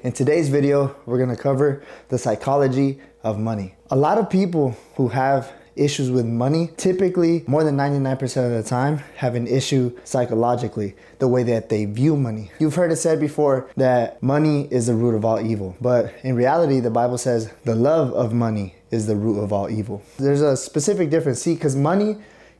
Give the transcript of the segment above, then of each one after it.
In today's video, we're gonna cover the psychology of money. A lot of people who have issues with money, typically more than 99% of the time, have an issue psychologically, the way that they view money. You've heard it said before that money is the root of all evil, but in reality, the Bible says the love of money is the root of all evil. There's a specific difference, see, because money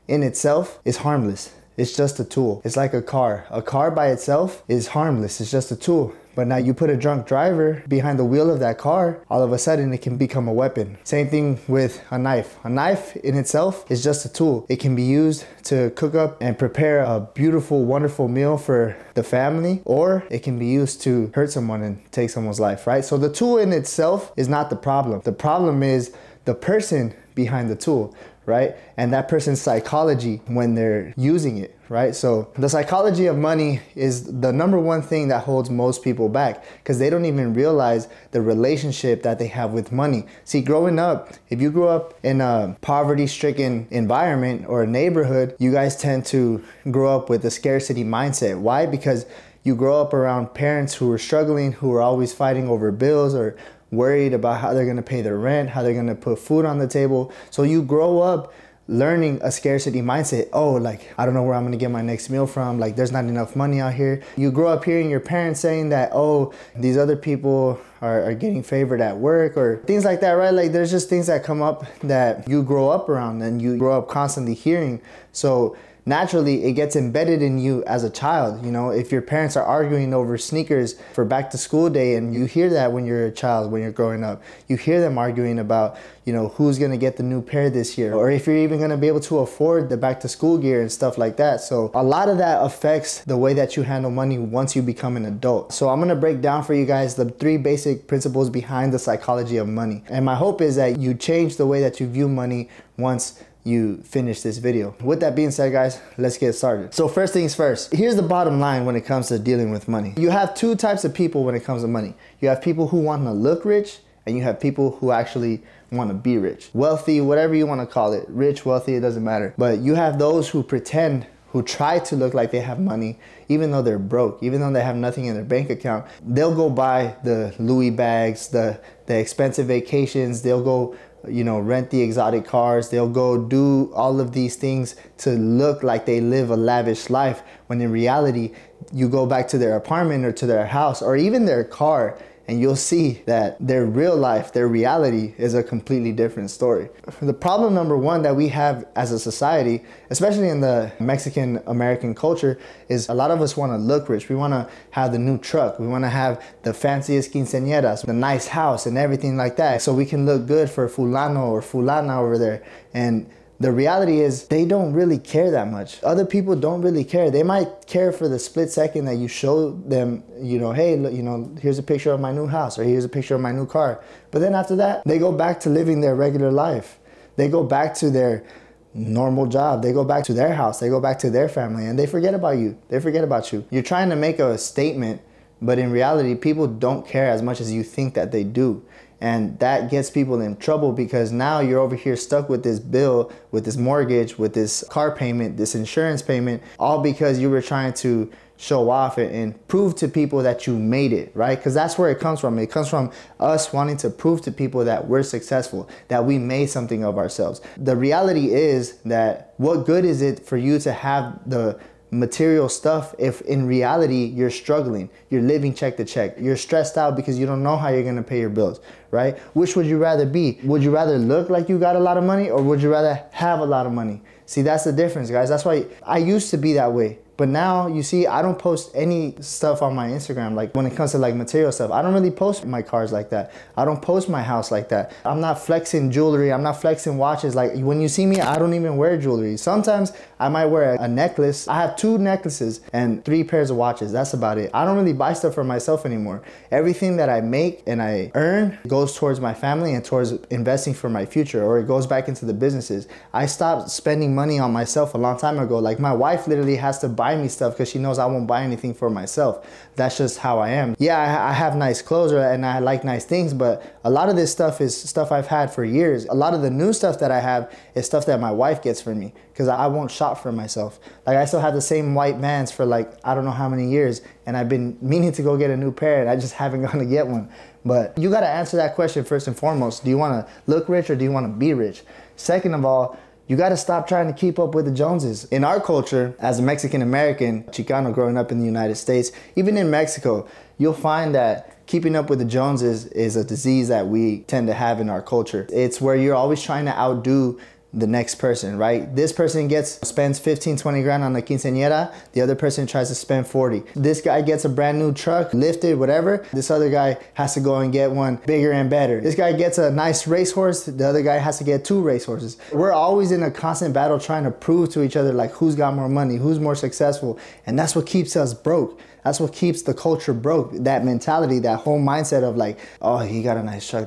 in itself is harmless. It's just a tool. It's like a car. A car by itself is harmless. It's just a tool. But now you put a drunk driver behind the wheel of that car, all of a sudden it can become a weapon. Same thing with a knife. A knife in itself is just a tool. It can be used to cook up and prepare a beautiful, wonderful meal for the family, or it can be used to hurt someone and take someone's life, right? So the tool in itself is not the problem. The problem is the person behind the tool, right? And that person's psychology when they're using it, right? So the psychology of money is the number one thing that holds most people back, because they don't even realize the relationship that they have with money. See, growing up, if you grew up in a poverty-stricken environment or a neighborhood, you guys tend to grow up with a scarcity mindset. Why? Because you grow up around parents who are struggling, who are always fighting over bills or worried about how they're gonna pay their rent, how they're gonna put food on the table. So you grow up learning a scarcity mindset. Oh, like, I don't know where I'm gonna get my next meal from. Like, there's not enough money out here. You grow up hearing your parents saying that, oh, these other people are getting favored at work or things like that, right? Like, there's just things that come up that you grow up around and you grow up constantly hearing. So naturally, it gets embedded in you as a child. You know, if your parents are arguing over sneakers for back to school day, and you hear that when you're a child, when you're growing up, you hear them arguing about, you know, who's gonna get the new pair this year, or if you're even gonna be able to afford the back to school gear and stuff like that. So a lot of that affects the way that you handle money once you become an adult. So I'm gonna break down for you guys the 3 basic principles behind the psychology of money. And my hope is that you change the way that you view money once you finish this video. With that being said, guys, let's get started. So first things first, here's the bottom line when it comes to dealing with money. You have 2 types of people when it comes to money. You have people who want to look rich, and you have people who actually want to be rich. Wealthy, whatever you want to call it. Rich, wealthy, it doesn't matter. But you have those who pretend, who try to look like they have money, even though they're broke, even though they have nothing in their bank account. They'll go buy the Louis bags, the expensive vacations. They'll go, you know, rent the exotic cars. They'll go do all of these things to look like they live a lavish life, when in reality, you go back to their apartment or to their house or even their car, and you'll see that their real life, their reality, is a completely different story. The problem number 1 that we have as a society, especially in the Mexican American culture, is a lot of us want to look rich. We want to have the new truck. We want to have the fanciest quinceañeras, the nice house and everything like that, so we can look good for fulano or fulana over there. And the reality is they don't really care that much. Other people don't really care. They might care for the split second that you show them, you know, hey, look, you know, here's a picture of my new house, or here's a picture of my new car. But then after that, they go back to living their regular life. They go back to their normal job. They go back to their house. They go back to their family, and they forget about you. They forget about you. You're trying to make a statement, but in reality, people don't care as much as you think that they do. And that gets people in trouble, because now you're over here stuck with this bill, with this mortgage, with this car payment, this insurance payment, all because you were trying to show off and prove to people that you made it, right? Because that's where it comes from. It comes from us wanting to prove to people that we're successful, that we made something of ourselves. The reality is that what good is it for you to have the material stuff if in reality you're struggling, you're living check to check, you're stressed out because you don't know how you're going to pay your bills, right? Which would you rather be? Would you rather look like you got a lot of money, or would you rather have a lot of money? See, that's the difference, guys. That's why I used to be that way. But now, you see, I don't post any stuff on my Instagram. Like, when it comes to like material stuff, I don't really post my cars like that. I don't post my house like that. I'm not flexing jewelry. I'm not flexing watches. Like, when you see me, I don't even wear jewelry. Sometimes I might wear a necklace. I have 2 necklaces and 3 pairs of watches. That's about it. I don't really buy stuff for myself anymore. Everything that I make and I earn goes towards my family and towards investing for my future, or it goes back into the businesses. I stopped spending money on myself a long time ago. Like, my wife literally has to buy buy me stuff because she knows I won't buy anything for myself. That's just how I am. Yeah, I have nice clothes and I like nice things, but a lot of this stuff is stuff I've had for years. A lot of the new stuff that I have is stuff that my wife gets for me because I won't shop for myself. Like, I still have the same white Vans for like, I don't know how many years, and I've been meaning to go get a new pair and I just haven't gone to get one. But you gotta answer that question first and foremost. Do you wanna look rich or do you wanna be rich? Second of all, you gotta stop trying to keep up with the Joneses. In our culture, as a Mexican American, Chicano growing up in the United States, even in Mexico, you'll find that keeping up with the Joneses is a disease that we tend to have in our culture. It's where you're always trying to outdo the next person, right? This person spends 15, 20 grand on the quinceañera. The other person tries to spend 40. This guy gets a brand new truck, lifted, whatever. This other guy has to go and get one bigger and better. This guy gets a nice racehorse. The other guy has to get 2 racehorses. We're always in a constant battle trying to prove to each other like who's got more money, who's more successful. And that's what keeps us broke. That's what keeps the culture broke. That mentality, that whole mindset of like, oh, he got a nice truck.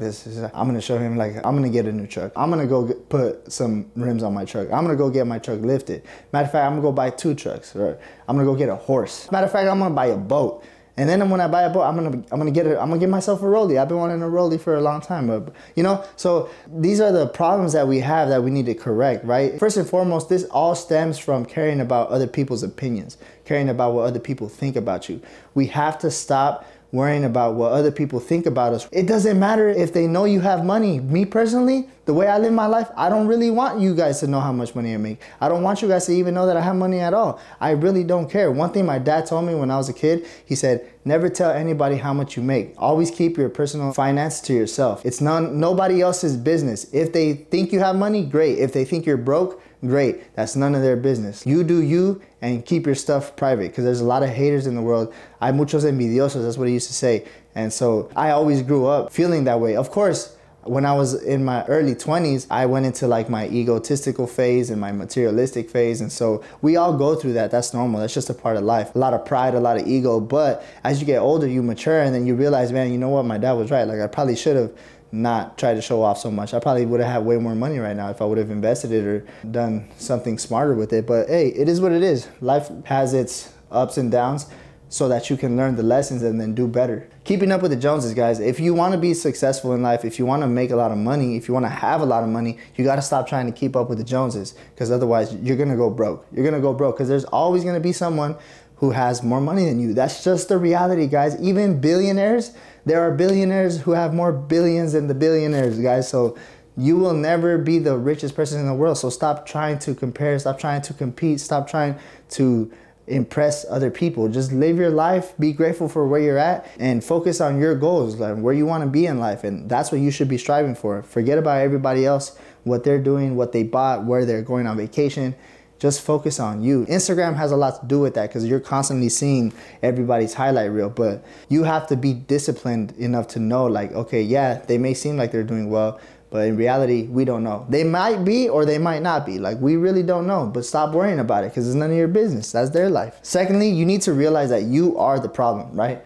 I'm gonna show him, like, I'm gonna get a new truck. I'm gonna go put some rims on my truck. I'm gonna go get my truck lifted. Matter of fact, I'm gonna go buy 2 trucks, or I'm gonna go get a horse. Matter of fact, I'm gonna buy a boat. And then when I buy a boat, I'm gonna get myself a rollie. I've been wanting a rollie for a long time, but you know. So these are the problems that we have that we need to correct, right? First and foremost, this all stems from caring about other people's opinions, caring about what other people think about you. We have to stop worrying about what other people think about us. It doesn't matter if they know you have money. Me personally, the way I live my life, I don't really want you guys to know how much money I make. I don't want you guys to even know that I have money at all. I really don't care. One thing my dad told me when I was a kid, he said, never tell anybody how much you make. Always keep your personal finance to yourself. It's nobody else's business. If they think you have money, great. If they think you're broke, great. That's none of their business. You do you and keep your stuff private, because there's a lot of haters in the world. Hay muchos envidiosos, that's what he used to say. And so I always grew up feeling that way. Of course, when I was in my early 20s, I went into like my egotistical phase and my materialistic phase. And so we all go through that. That's normal. That's just a part of life. A lot of pride, a lot of ego. But as you get older, you mature, and then you realize, man, you know what? My dad was right. Like, I probably should have not tried to show off so much. I probably would have had way more money right now if I would have invested it or done something smarter with it. But hey, it is what it is. Life has its ups and downs, so that you can learn the lessons and then do better. Keeping up with the Joneses, guys. If you want to be successful in life, if you want to make a lot of money, if you want to have a lot of money, you got to stop trying to keep up with the Joneses, because otherwise you're going to go broke. You're going to go broke because there's always going to be someone who has more money than you. That's just the reality, guys. Even billionaires, there are billionaires who have more billions than the billionaires, guys. So you will never be the richest person in the world. So stop trying to compare, stop trying to compete, stop trying to impress other people. Just live your life, be grateful for where you're at, and focus on your goals, like where you want to be in life. And that's what you should be striving for. Forget about everybody else, what they're doing, what they bought, where they're going on vacation. Just focus on you. Instagram has a lot to do with that, because you're constantly seeing everybody's highlight reel. But you have to be disciplined enough to know, like, okay, yeah, they may seem like they're doing well, but in reality, we don't know. They might be or they might not be. Like, we really don't know. But stop worrying about it, because it's none of your business. That's their life. Secondly, you need to realize that you are the problem, right?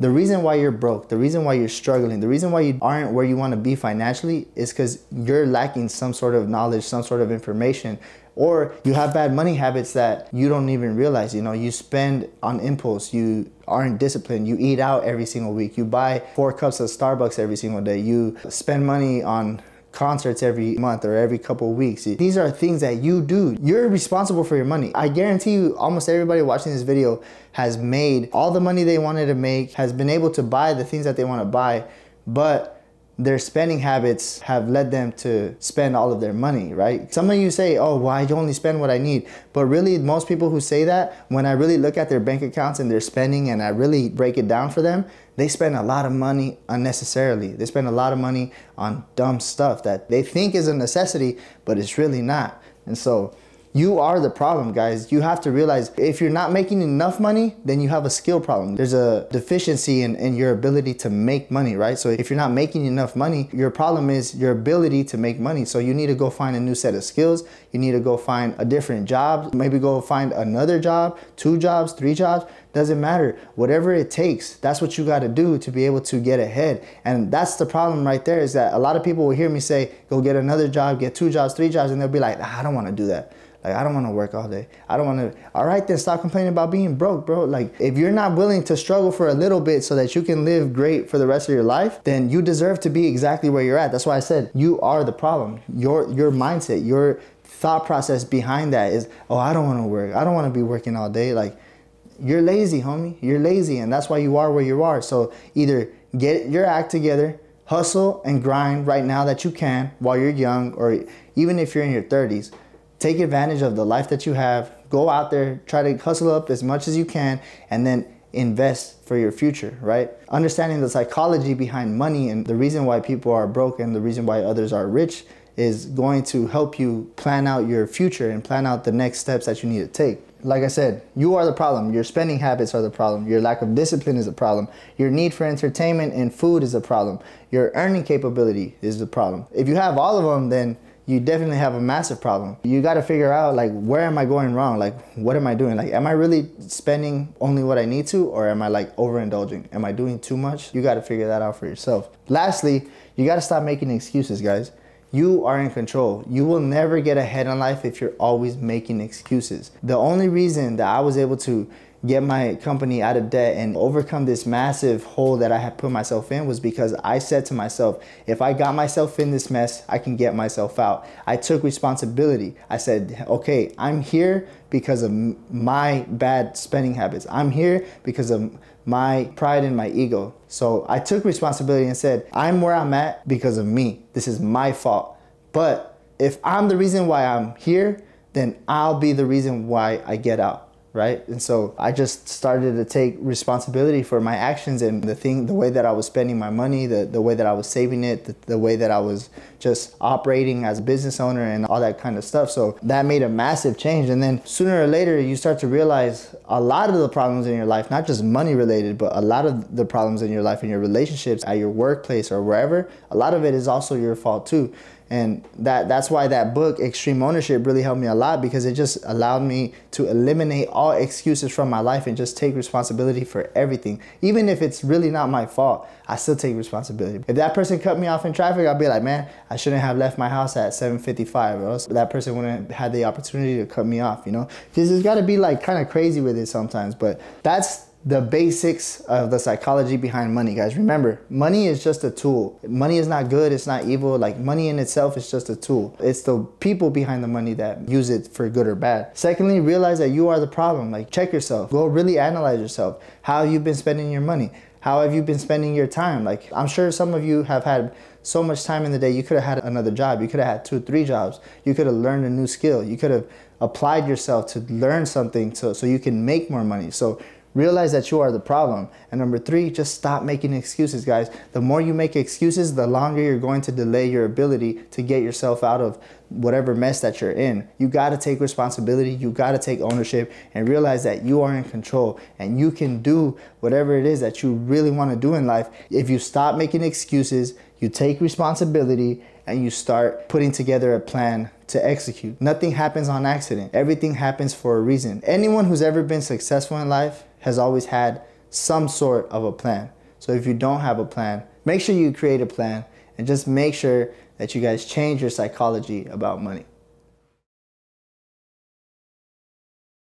The reason why you're broke, the reason why you're struggling, the reason why you aren't where you want to be financially is because you're lacking some sort of knowledge, some sort of information, or you have bad money habits that you don't even realize. You know, you spend on impulse, you aren't disciplined, you eat out every single week, you buy 4 cups of Starbucks every single day, you spend money on concerts every month or every couple of weeks. These are things that you do. You're responsible for your money. I guarantee you almost everybody watching this video has made all the money they wanted to make, has been able to buy the things that they want to buy, but their spending habits have led them to spend all of their money, right? Some of you say, oh, well, I only spend what I need. But really, most people who say that, when I really look at their bank accounts and their spending and I really break it down for them, they spend a lot of money unnecessarily. They spend a lot of money on dumb stuff that they think is a necessity, but it's really not. And so you are the problem, guys. You have to realize if you're not making enough money, then you have a skill problem. There's a deficiency in your ability to make money, right? So if you're not making enough money, your problem is your ability to make money. So you need to go find a new set of skills. You need to go find a different job. Maybe go find another job, 2 jobs, 3 jobs. Doesn't matter. Whatever it takes, that's what you got to do to be able to get ahead. And that's the problem right there, is that a lot of people will hear me say, go get another job, get 2 jobs, 3 jobs, and they'll be like, I don't want to do that. Like, I don't want to work all day. I don't want to. All right, then stop complaining about being broke, bro. Like, if you're not willing to struggle for a little bit so that you can live great for the rest of your life, then you deserve to be exactly where you're at. That's why I said you are the problem. Your mindset, your thought process behind that is, oh, I don't want to work. I don't want to be working all day. Like, you're lazy, homie. You're lazy, and that's why you are where you are. So either get your act together, hustle and grind right now that you can while you're young, or even if you're in your 30s. Take advantage of the life that you have. Go out there, try to hustle up as much as you can, and then invest for your future, right? Understanding the psychology behind money and the reason why people are broke and the reason why others are rich is going to help you plan out your future and plan out the next steps that you need to take. Like I said, you are the problem. Your spending habits are the problem. Your lack of discipline is a problem. Your need for entertainment and food is a problem. Your earning capability is the problem. If you have all of them, then you definitely have a massive problem. You got to figure out, like, where am I going wrong? Like, what am I doing? Like, am I really spending only what I need to, or am I like overindulging? Am I doing too much? You got to figure that out for yourself. Lastly, you got to stop making excuses, guys. You are in control. You will never get ahead in life if you're always making excuses. The only reason that I was able to get my company out of debt and overcome this massive hole that I had put myself in was because I said to myself, if I got myself in this mess, I can get myself out. I took responsibility. I said, okay, I'm here because of my bad spending habits. I'm here because of my pride and my ego. So I took responsibility and said, I'm where I'm at because of me. This is my fault. But if I'm the reason why I'm here, then I'll be the reason why I get out. Right? And so I just started to take responsibility for my actions and the way that I was spending my money, the way that I was saving it, the way that I was just operating as a business owner and all that kind of stuff. So that made a massive change. And then sooner or later, you start to realize a lot of the problems in your life, not just money related, but a lot of the problems in your life, in your relationships, at your workplace or wherever, a lot of it is also your fault too. And that's why that book, Extreme Ownership, really helped me a lot, because it just allowed me to eliminate all excuses from my life and just take responsibility for everything. Even if it's really not my fault, I still take responsibility. If that person cut me off in traffic, I'll be like, man, I shouldn't have left my house at 7:55, or else that person wouldn't have had the opportunity to cut me off, you know? Because it's got to be like kind of crazy with it sometimes, but that's the basics of the psychology behind money, guys. Remember, money is just a tool. Money is not good, it's not evil. Like, money in itself is just a tool. It's the people behind the money that use it for good or bad. Secondly, realize that you are the problem. Like, check yourself. Go really analyze yourself. How you've been spending your money. How have you been spending your time? Like, I'm sure some of you have had so much time in the day, you could have had another job. You could have had 2 or 3 jobs. You could have learned a new skill. You could have applied yourself to learn something so you can make more money. So realize that you are the problem. And number 3, just stop making excuses, guys. The more you make excuses, the longer you're going to delay your ability to get yourself out of whatever mess that you're in. You got to take responsibility. You got to take ownership and realize that you are in control and you can do whatever it is that you really want to do in life. If you stop making excuses, you take responsibility, and you start putting together a plan to execute. Nothing happens on accident. Everything happens for a reason. Anyone who's ever been successful in life has always had some sort of a plan. So if you don't have a plan, make sure you create a plan, and just make sure that you guys change your psychology about money.